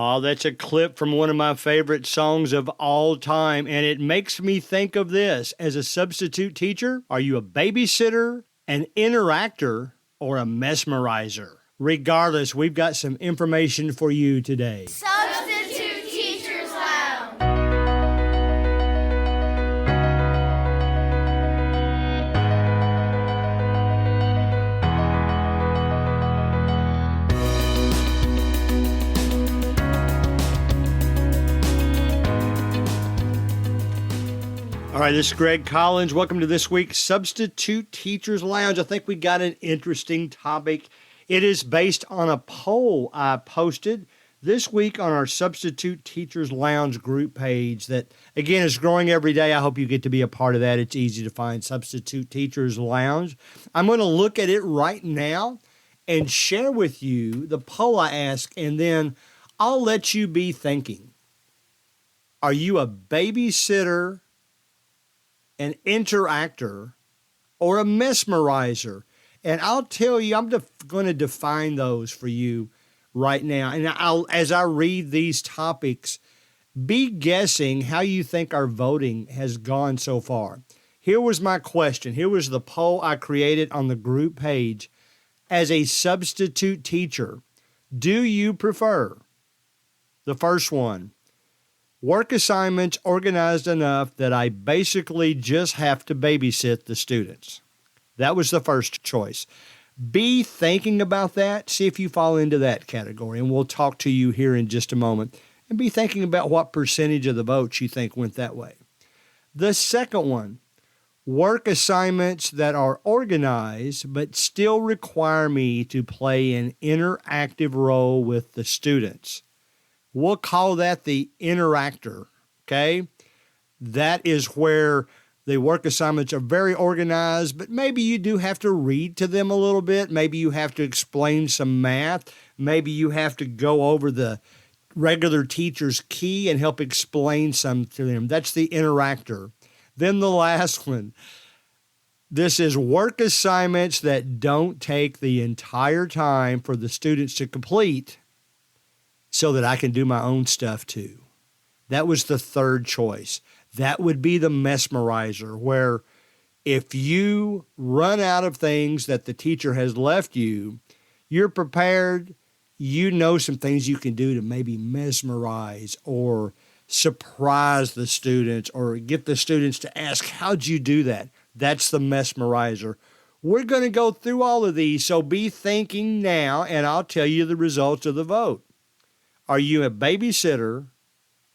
Oh, that's a clip from one of my favorite songs of all time, and it makes me think of this. As a substitute teacher, are you a babysitter, an interactor, or a mesmerizer? Regardless, we've got some information for you today. Substitute Teachers Lounge. All right, this is Greg Collins. Welcome to this week's Substitute Teachers Lounge. I think we got an interesting topic. It is based on a poll I posted this week on our Substitute Teachers Lounge group page that, again, is growing every day. I hope you get to be a part of that. It's easy to find Substitute Teachers Lounge. I'm going to look at it right now and share with you the poll I asked, and then I'll let you be thinking. Are you a babysitter, an interactor, or a mesmerizer? And I'll tell you, I'm going to define those for you right now. And as I read these topics, be guessing how you think our voting has gone so far. Here was my question. Here was the poll I created on the group page. As a substitute teacher, do you prefer, the first one, work assignments organized enough that I basically just have to babysit the students? That was the first choice. Be thinking about that. See if you fall into that category, and we'll talk to you here in just a moment. And be thinking about what percentage of the votes you think went that way. The second one, work assignments that are organized but still require me to play an interactive role with the students. We'll call that the interactor, okay? That is where the work assignments are very organized, but maybe you do have to read to them a little bit. Maybe you have to explain some math. Maybe you have to go over the regular teacher's key and help explain some to them. That's the interactor. Then the last one. This is work assignments that don't take the entire time for the students to complete, so that I can do my own stuff too. That was the third choice. That would be the mesmerizer, where if you run out of things that the teacher has left you, you're prepared, you know some things you can do to maybe mesmerize or surprise the students or get the students to ask, how'd you do that? That's the mesmerizer. We're going to go through all of these, so be thinking now, and I'll tell you the results of the vote. Are you a babysitter,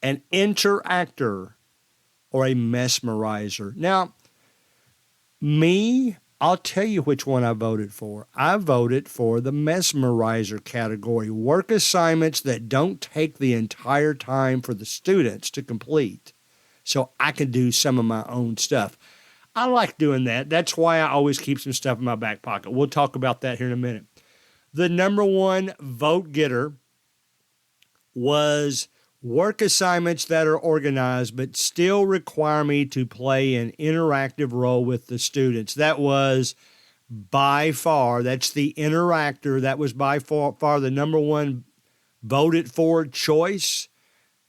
an interactor, or a mesmerizer? Now, I'll tell you which one I voted for. I voted for the mesmerizer category, work assignments that don't take the entire time for the students to complete, so I can do some of my own stuff. I like doing that. That's why I always keep some stuff in my back pocket. We'll talk about that here in a minute. The number one vote getter was work assignments that are organized but still require me to play an interactive role with the students. That was by far, that's the interactor. That was by far the number one voted for choice.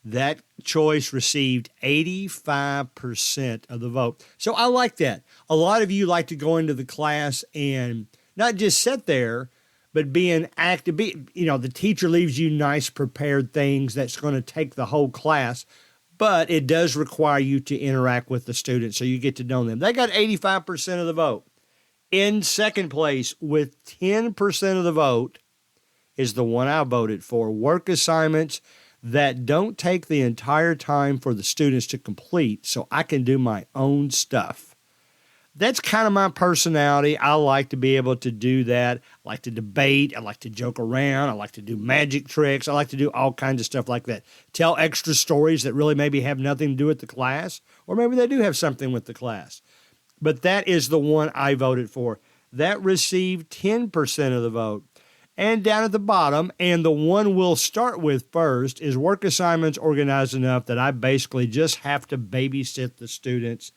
That choice received 85% of the vote. So I like that. A lot of you like to go into the class and not just sit there, but being active. The teacher leaves you nice prepared things that's going to take the whole class, but it does require you to interact with the students so you get to know them. They got 85% of the vote. In second place with 10% of the vote is the one I voted for, work assignments that don't take the entire time for the students to complete so I can do my own stuff. That's kind of my personality. I like to be able to do that. I like to debate. I like to joke around. I like to do magic tricks. I like to do all kinds of stuff like that. Tell extra stories that really maybe have nothing to do with the class, or maybe they do have something with the class. But that is the one I voted for. That received 10% of the vote. And down at the bottom, and the one we'll start with first, is work assignments organized enough that I basically just have to babysit the students.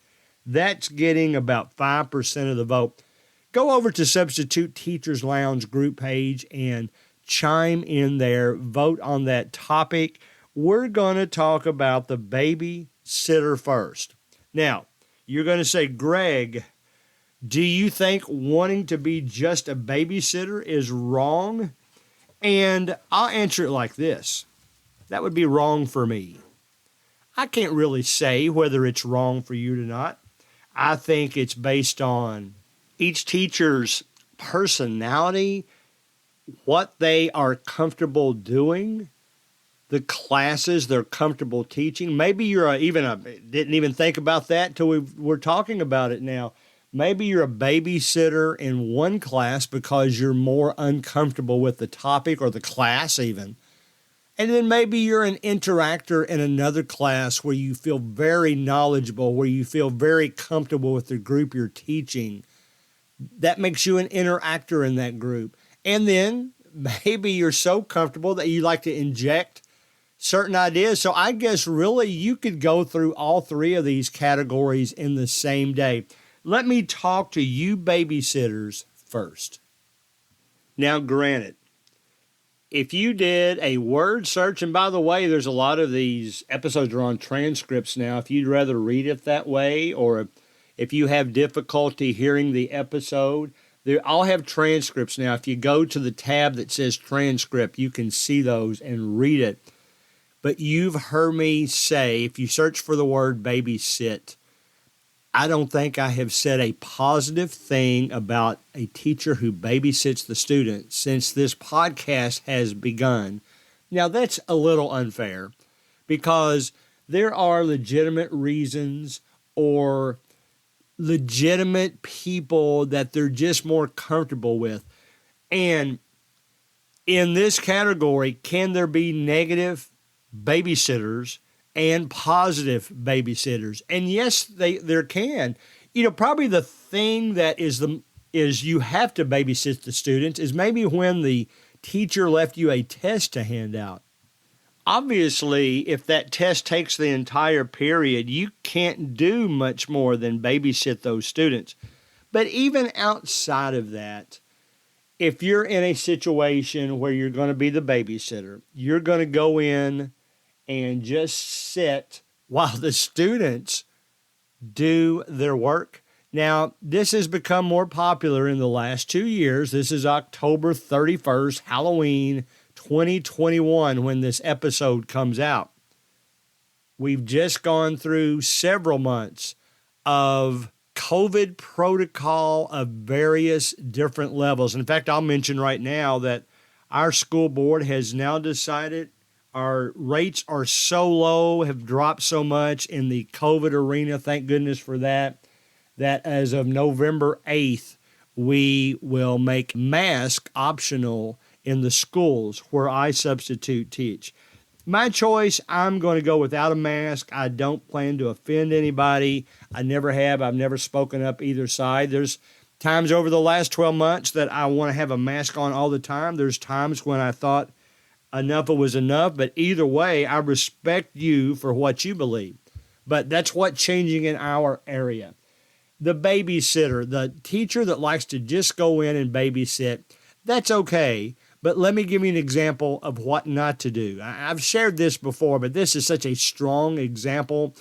That's getting about 5% of the vote. Go over to Substitute Teachers Lounge group page and chime in there, vote on that topic. We're going to talk about the babysitter first. Now, you're going to say, Greg, do you think wanting to be just a babysitter is wrong? And I'll answer it like this. That would be wrong for me. I can't really say whether it's wrong for you or not. I think it's based on each teacher's personality, what they are comfortable doing, the classes they're comfortable teaching. Maybe you're didn't even think about that until we're talking about it now. Maybe you're a babysitter in one class because you're more uncomfortable with the topic or the class even. And then maybe you're an interactor in another class where you feel very knowledgeable, where you feel very comfortable with the group you're teaching. That makes you an interactor in that group. And then maybe you're so comfortable that you like to inject certain ideas. So I guess really you could go through all three of these categories in the same day. Let me talk to you babysitters first. Now, granted, if you did a word search, and by the way, there's a lot of these episodes are on transcripts now. If you'd rather read it that way, or if you have difficulty hearing the episode, I'll have transcripts now. If you go to the tab that says transcript, you can see those and read it. But you've heard me say, if you search for the word babysit, I don't think I have said a positive thing about a teacher who babysits the student since this podcast has begun. Now, that's a little unfair because there are legitimate reasons or legitimate people that they're just more comfortable with. And in this category, can there be negative babysitters and positive babysitters? And yes, there can. Probably the thing that is you have to babysit the students is maybe when the teacher left you a test to hand out. Obviously, if that test takes the entire period, you can't do much more than babysit those students. But even outside of that, if you're in a situation where you're going to be the babysitter, you're going to go in and just sit while the students do their work. Now, this has become more popular in the last 2 years. This is October 31st, Halloween 2021, when this episode comes out. We've just gone through several months of COVID protocol of various different levels. In fact, I'll mention right now that our school board has now decided our rates are so low, have dropped so much in the COVID arena, thank goodness for that as of November 8th, we will make mask optional in the schools where I substitute teach. My choice, I'm going to go without a mask. I don't plan to offend anybody. I never have. I've never spoken up either side. There's times over the last 12 months that I want to have a mask on all the time. There's times when I thought enough was enough. But either way, I respect you for what you believe. But that's what's changing in our area. The babysitter, the teacher that likes to just go in and babysit, that's okay. But let me give you an example of what not to do. I've shared this before, but this is such a strong example.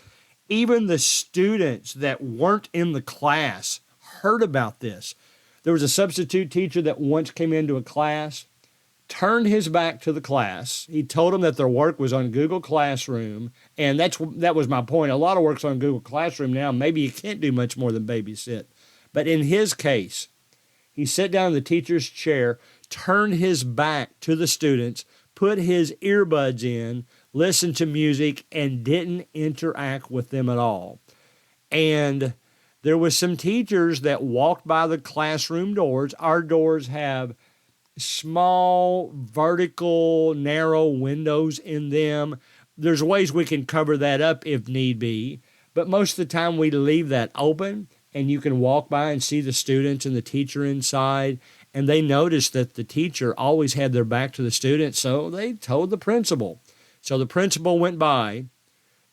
Even the students that weren't in the class heard about this. There was a substitute teacher that once came into a class, turned his back to the class. He told them that their work was on Google Classroom, and that was my point. A lot of work's on Google Classroom now. Maybe you can't do much more than babysit. But in his case, he sat down in the teacher's chair, turned his back to the students, put his earbuds in, listened to music, and didn't interact with them at all. And there was some teachers that walked by the classroom doors. Our doors have small, vertical, narrow windows in them. There's ways we can cover that up if need be, but most of the time we leave that open, and you can walk by and see the students and the teacher inside. And they noticed that the teacher always had their back to the students, so they told the principal. So the principal went by,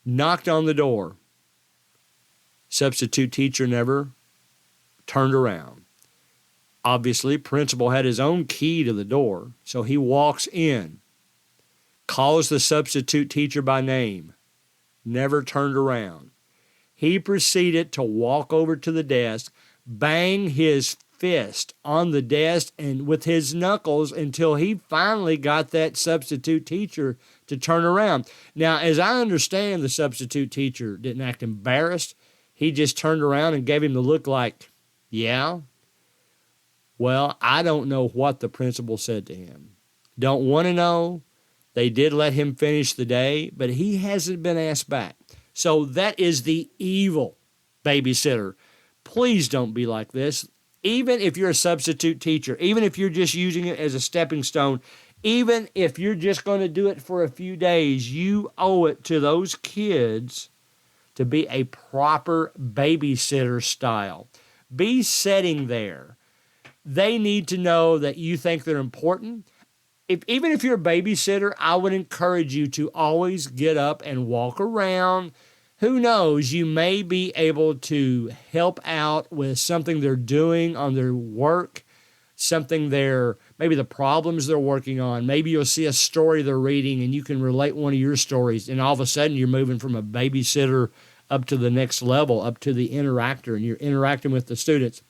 knocked on the door. Substitute teacher never turned around. Obviously, principal had his own key to the door, so he walks in, calls the substitute teacher by name, never turned around. He proceeded to walk over to the desk, bang his fist on the desk and with his knuckles until he finally got that substitute teacher to turn around. Now, as I understand, the substitute teacher didn't act embarrassed. He just turned around and gave him the look like, yeah. Well, I don't know what the principal said to him. Don't want to know. They did let him finish the day, but he hasn't been asked back. So that is the evil babysitter. Please don't be like this. Even if you're a substitute teacher, even if you're just using it as a stepping stone, even if you're just going to do it for a few days, you owe it to those kids to be a proper babysitter style. Be sitting there. They need to know that you think they're important. Even if you're a babysitter, I would encourage you to always get up and walk around. Who knows, you may be able to help out with something they're doing on their work, maybe the problems they're working on. Maybe you'll see a story they're reading and you can relate one of your stories, and all of a sudden you're moving from a babysitter up to the next level, up to the interactor, and you're interacting with the students.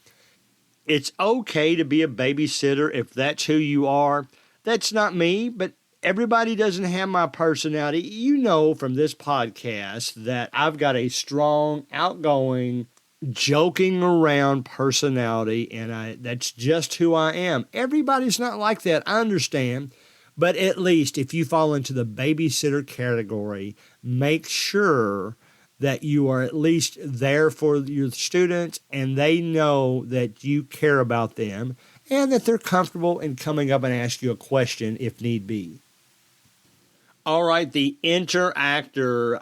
It's okay to be a babysitter if that's who you are. That's not me, but everybody doesn't have my personality. You know from this podcast that I've got a strong, outgoing, joking around personality, and that's just who I am. Everybody's not like that, I understand, but at least if you fall into the babysitter category, make sure that you are at least there for your students and they know that you care about them, and that they're comfortable in coming up and ask you a question if need be. All right, the Interactor,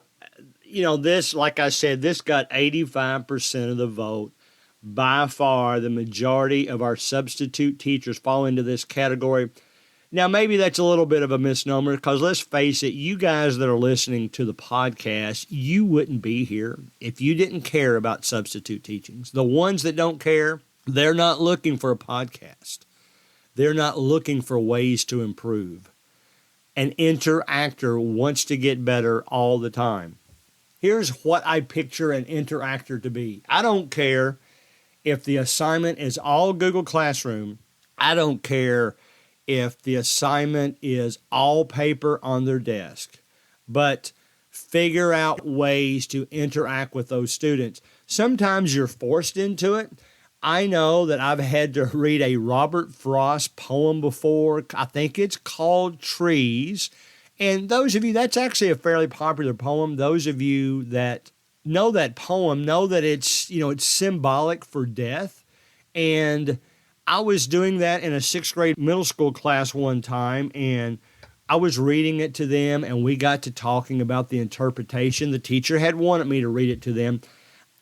this, like I said, this got 85% of the vote. By far, the majority of our substitute teachers fall into this category. Now, maybe that's a little bit of a misnomer because let's face it, you guys that are listening to the podcast, you wouldn't be here if you didn't care about substitute teachings. The ones that don't care, they're not looking for a podcast. They're not looking for ways to improve. An interactor wants to get better all the time. Here's what I picture an interactor to be. I don't care if the assignment is all Google Classroom. I don't care if the assignment is all paper on their desk. But figure out ways to interact with those students. Sometimes you're forced into it. I know that I've had to read a Robert Frost poem before. I think it's called Trees. And those of you, that's actually a fairly popular poem. Those of you that know that poem know that it's symbolic for death. And I was doing that in a 6th grade middle school class one time, and I was reading it to them, and we got to talking about the interpretation. The teacher had wanted me to read it to them.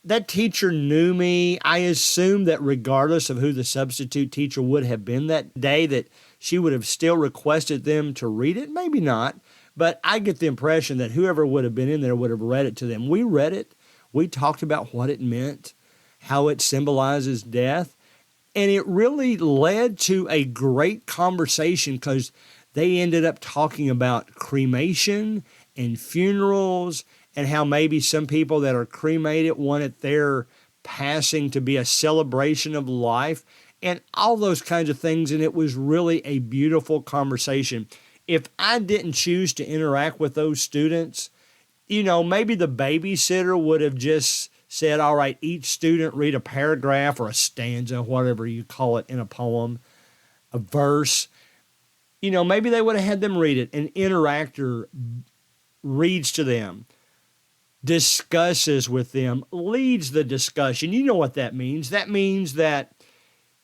That teacher knew me. I assumed that regardless of who the substitute teacher would have been that day, that she would have still requested them to read it. Maybe not, but I get the impression that whoever would have been in there would have read it to them. We read it. We talked about what it meant, how it symbolizes death, and it really led to a great conversation because they ended up talking about cremation and funerals, and how maybe some people that are cremated wanted their passing to be a celebration of life, and all those kinds of things. And it was really a beautiful conversation. If I didn't choose to interact with those students, maybe the babysitter would have just said, all right, each student read a paragraph or a stanza, whatever you call it in a poem, a verse. Maybe they would have had them read it. An interactor reads to them, discusses with them, leads the discussion. You know what that means. That means that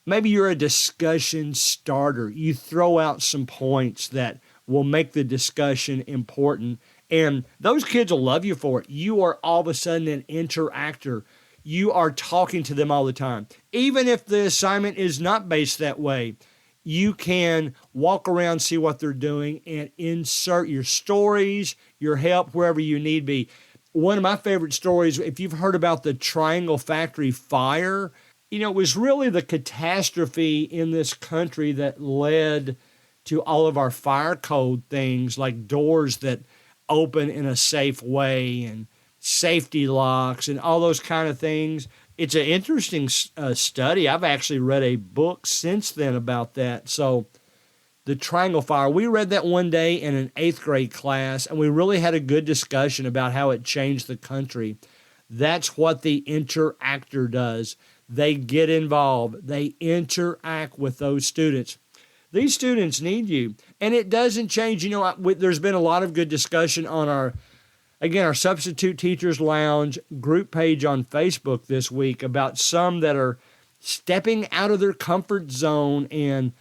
maybe you're a discussion starter. You throw out some points that will make the discussion important, and those kids will love you for it. You are all of a sudden an interactor. You are talking to them all the time. Even if the assignment is not based that way, you can walk around, see what they're doing, and insert your stories, your help wherever you need be. One of my favorite stories, if you've heard about the Triangle Factory fire, it was really the catastrophe in this country that led to all of our fire code things like doors that open in a safe way and safety locks and all those kind of things. It's an interesting study. I've actually read a book since then about that. So the triangle fire, we read that one day in an 8th grade class, and we really had a good discussion about how it changed the country. That's what the Interactor does. They get involved. They interact with those students. These students need you, and it doesn't change. There's been a lot of good discussion on our Substitute Teachers Lounge group page on Facebook this week about some that are stepping out of their comfort zone. And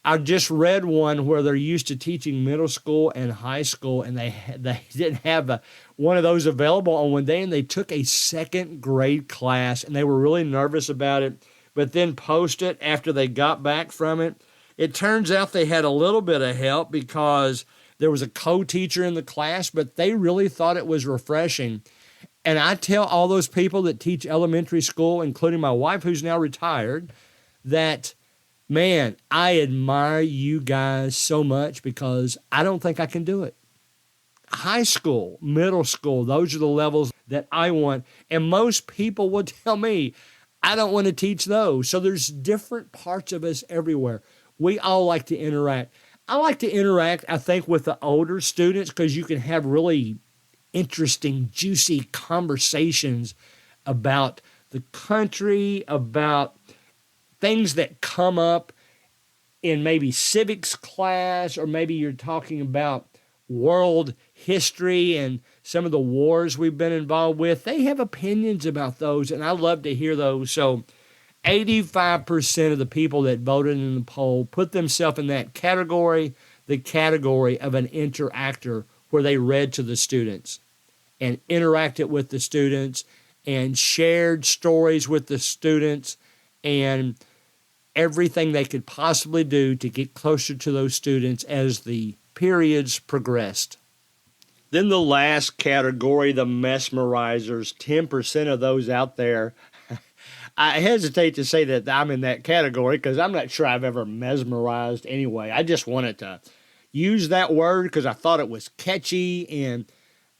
I just read one where they're used to teaching middle school and high school, and they didn't have one of those available on one day, and they took a 2nd grade class, and they were really nervous about it, but then posted after they got back from it. It turns out they had a little bit of help because there was a co-teacher in the class, but they really thought it was refreshing. And I tell all those people that teach elementary school, including my wife who's now retired, that, man, I admire you guys so much because I don't think I can do it. High school, middle school, those are the levels that I want. And most people will tell me, I don't want to teach those. So there's different parts of us everywhere. We all like to interact. I like to interact, I think, with the older students because you can have really interesting, juicy conversations about the country, about things that come up in maybe civics class, or maybe you're talking about world history and some of the wars we've been involved with. They have opinions about those, and I love to hear those. So 85% of the people that voted in the poll put themselves in that category, the category of an interactor, where they read to the students and interacted with the students and shared stories with the students and everything they could possibly do to get closer to those students as the periods progressed. Then the last category, the mesmerizers, 10% of those out there. I hesitate to say that I'm in that category because I'm not sure I've ever mesmerized anyway. I just wanted to use that word because I thought it was catchy, and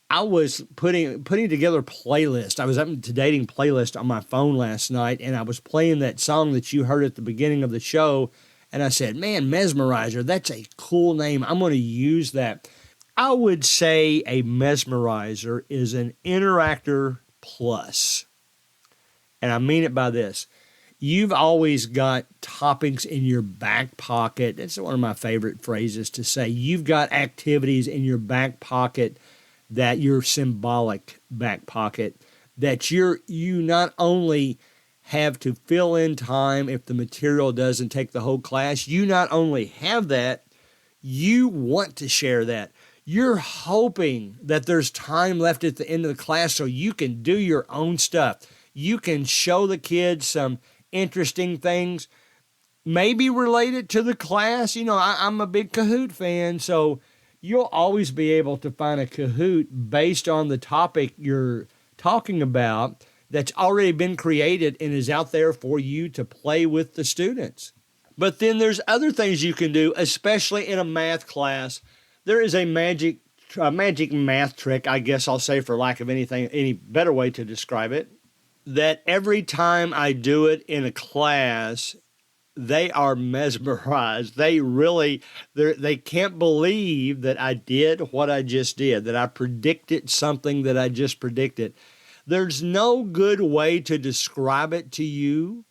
I was putting together playlists. I was up to dating playlist on my phone last night, and I was playing that song that you heard at the beginning of the show, and I said, man, Mesmerizer, that's a cool name. I'm going to use that. I would say a mesmerizer is an interactor plus. And I mean it by this. You've always got topics in your back pocket. That's one of my favorite phrases to say. You've got activities in your back pocket, that your symbolic back pocket, that you not only have to fill in time if the material doesn't take the whole class, you not only have that, you want to share that. You're hoping that there's time left at the end of the class so you can do your own stuff. You can show the kids some interesting things, maybe related to the class. I'm a big Kahoot fan, so you'll always be able to find a Kahoot based on the topic you're talking about that's already been created and is out there for you to play with the students. But then there's other things you can do, especially in a math class. There is a magic math trick, I guess I'll say, for lack of any better way to describe it, that every time I do it in a class, they are mesmerized. They can't believe that I did what I just did, that I predicted something that I just predicted. There's no good way to describe it to you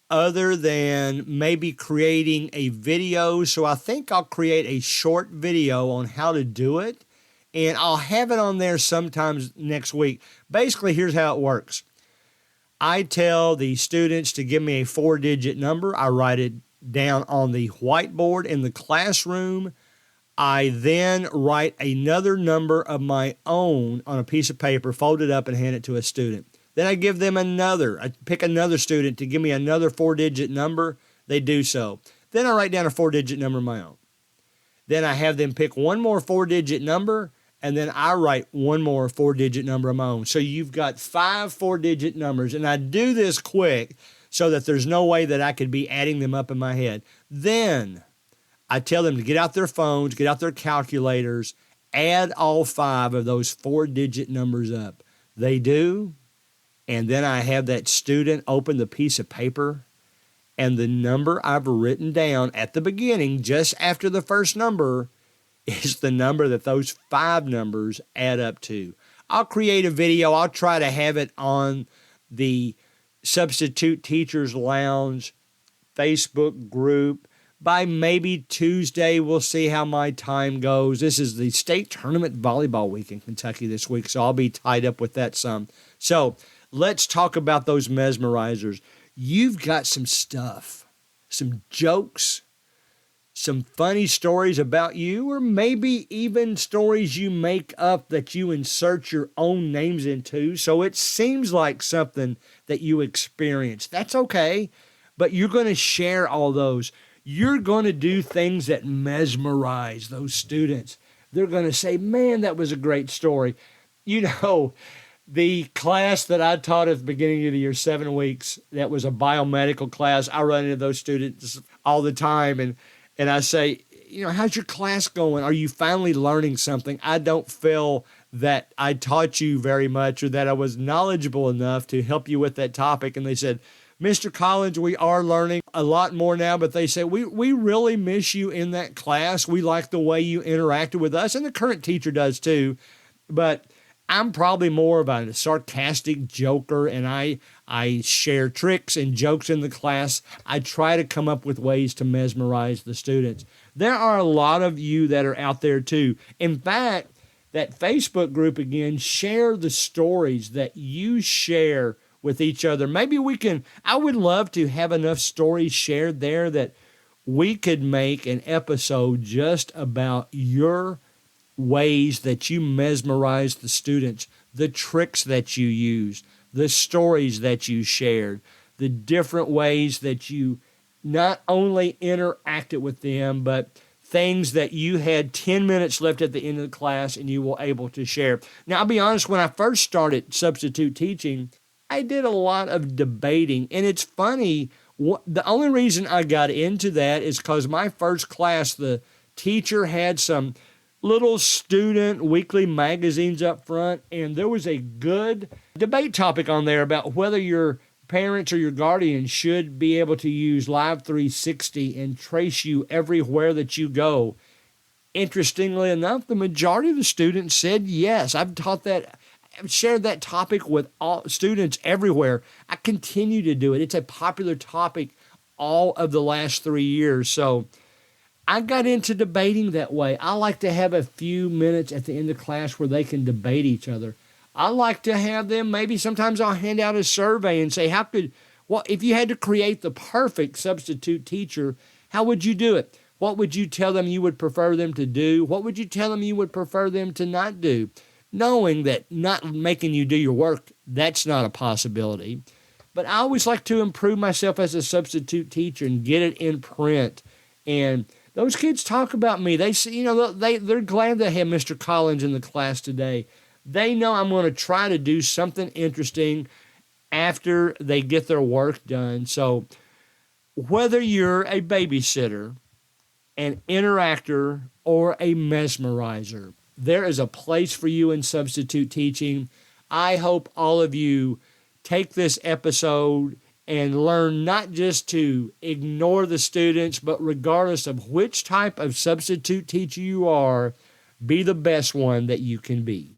other than maybe creating a video. So I think I'll create a short video on how to do it, and I'll have it on there sometimes next week. Basically, here's how it works. I tell the students to give me a 4-digit number. I write it down on the whiteboard in the classroom. I then write another number of my own on a piece of paper, fold it up, and hand it to a student. Then I give them I pick another student to give me another 4-digit number. They do so. Then I write down a 4-digit number of my own. Then I have them pick one more 4-digit number, and then I write one more 4-digit number of my own. So you've got 5 4-digit numbers, and I do this quick so that there's no way that I could be adding them up in my head. Then I tell them to get out their phones, get out their calculators, add all 5 of those 4-digit numbers up. They do, and then I have that student open the piece of paper, and the number I've written down at the beginning, just after the first number, is the number that those 5 numbers add up to. I'll create a video. I'll try to have it on the Substitute Teachers Lounge Facebook group. By maybe Tuesday, we'll see how my time goes. This is the state tournament volleyball week in Kentucky this week, so I'll be tied up with that some. So let's talk about those mesmerizers. You've got some stuff, some jokes, some funny stories about you, or maybe even stories you make up that you insert your own names into. So it seems like something that you experienced. That's okay, but you're going to share all those. You're going to do things that mesmerize those students. They're going to say, man, that was a great story. You know, the class that I taught at the beginning of the year, 7 weeks, that was a biomedical class. I run into those students all the time, and I say, you know, how's your class going? Are you finally learning something? I don't feel that I taught you very much or that I was knowledgeable enough to help you with that topic. And they said, Mr. Collins, we are learning a lot more now, but they say, we really miss you in that class. We like the way you interacted with us, and the current teacher does too. But I'm probably more of a sarcastic joker, and I share tricks and jokes in the class. I try to come up with ways to mesmerize the students. There are a lot of you that are out there too. In fact, that Facebook group again, share the stories that you share with each other. Maybe I would love to have enough stories shared there that we could make an episode just about your ways that you mesmerize the students, the tricks that you use, the stories that you shared, the different ways that you not only interacted with them, but things that you had 10 minutes left at the end of the class and you were able to share. Now, I'll be honest, when I first started substitute teaching, I did a lot of debating, and it's funny. The only reason I got into that is because my first class, the teacher had some little student weekly magazines up front, and there was a good debate topic on there about whether your parents or your guardian should be able to use Live 360 and trace you everywhere that you go. Interestingly enough, the majority of the students said yes. I've shared that topic with all students everywhere. I continue to do it. It's a popular topic all of the last 3 years. So I got into debating that way. I like to have a few minutes at the end of class where they can debate each other. I like to have them, maybe sometimes I'll hand out a survey and say, if you had to create the perfect substitute teacher, how would you do it? What would you tell them you would prefer them to do? What would you tell them you would prefer them to not do? Knowing that not making you do your work, that's not a possibility. But I always like to improve myself as a substitute teacher and get it in print. And those kids talk about me. They say, they're glad they have Mr. Collins in the class today. They know I'm going to try to do something interesting after they get their work done. So whether you're a babysitter, an interactor, or a mesmerizer, there is a place for you in substitute teaching. I hope all of you take this episode and learn not just to ignore the students, but regardless of which type of substitute teacher you are, be the best one that you can be.